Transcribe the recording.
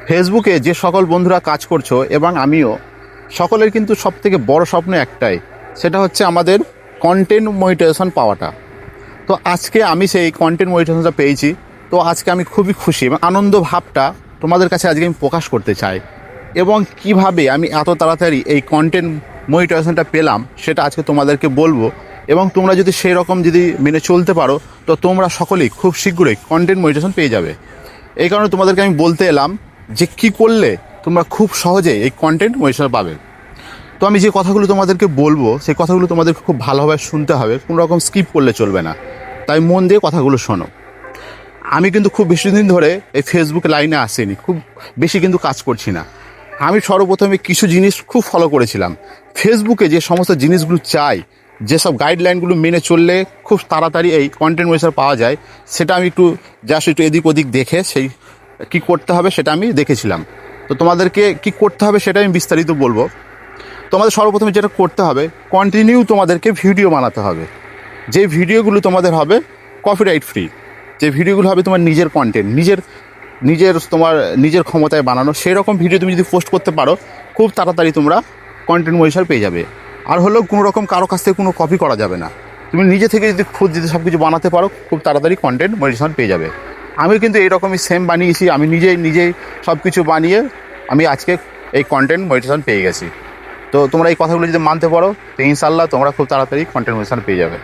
ফেসবুকে যে সকল বন্ধুরা কাজ করছো এবং আমিও, সকলের কিন্তু সবথেকে বড় স্বপ্ন একটাই, সেটা হচ্ছে আমাদের কন্টেন্ট মনিটাইজেশন পাওয়াটা। তো আজকে আমি সেই কন্টেন্ট মনিটাইজেশনটা পেয়েছি। তো আজকে আমি খুবই খুশি এবং আনন্দ ভাবটা তোমাদের কাছে আজকে আমি প্রকাশ করতে চাই, এবং কিভাবে আমি এত তাড়াতাড়ি এই কন্টেন্ট মনিটাইজেশনটা পেলাম সেটা আজকে তোমাদেরকে বলবো। এবং তোমরা যদি সেই রকম যদি মেনে চলতে পারো, তো তোমরা সকলেই খুব শীঘ্রই কন্টেন্ট মনিটাইজেশন পেয়ে যাবে। এই কারণে তোমাদেরকে আমি বলতে এলাম যে কী করলে তোমরা খুব সহজেই এই কন্টেন্ট মনিটাইজেশন পাবে। তো আমি যে কথাগুলো তোমাদেরকে বলবো সেই কথাগুলো তোমাদেরকে খুব ভালোভাবে শুনতে হবে, কোনো রকম স্কিপ করলে চলবে না। তাই মন দিয়ে কথাগুলো শোনো। আমি কিন্তু খুব বেশি দিন ধরে এই ফেসবুক লাইনে আসিনি, খুব বেশি কিন্তু কাজ করছি না। আমি সর্বপ্রথমে কিছু জিনিস খুব ফলো করেছিলাম। ফেসবুকে যে সমস্ত জিনিসগুলো চাই, যেসব গাইডলাইনগুলো মেনে চললে খুব তাড়াতাড়ি এই কন্টেন্ট মনিটাইজেশন পাওয়া যায়, সেটা আমি একটু এদিক ওদিক দেখে সেই কী করতে হবে সেটা আমি দেখেছিলাম। তো তোমাদেরকে কী করতে হবে সেটা আমি বিস্তারিত বলবো। তোমাদের সর্বপ্রথমে যেটা করতে হবে, কন্টিনিউ তোমাদেরকে ভিডিও বানাতে হবে। যে ভিডিওগুলো তোমাদের হবে কপিরাইট ফ্রি, যে ভিডিওগুলো হবে তোমার নিজের কন্টেন্ট, নিজের ক্ষমতায় বানানো, সেই রকম ভিডিও তুমি যদি পোস্ট করতে পারো, খুব তাড়াতাড়ি তোমরা কন্টেন্ট মনিটাইজেশন পেয়ে যাবে। আর হলেও কোনো রকম কারো কাছ থেকে কোনো কপি করা যাবে না। তুমি নিজে থেকে যদি সব কিছু বানাতে পারো, খুব তাড়াতাড়ি কন্টেন্ট মনিটাইজেশন পেয়ে যাবে। আমি কিন্তু এইরকমই সেম বানিয়েছি। আমি নিজেই সব কিছু বানিয়ে আমি আজকে এই কন্টেন্ট মনিটাইজেশন পেয়ে গেছি। তো তোমরা এই কথাগুলো যদি মানতে পারো, তো ইনশাল্লাহ তোমরা খুব তাড়াতাড়ি কন্টেন্ট মনিটাইজেশন পেয়ে যাবে।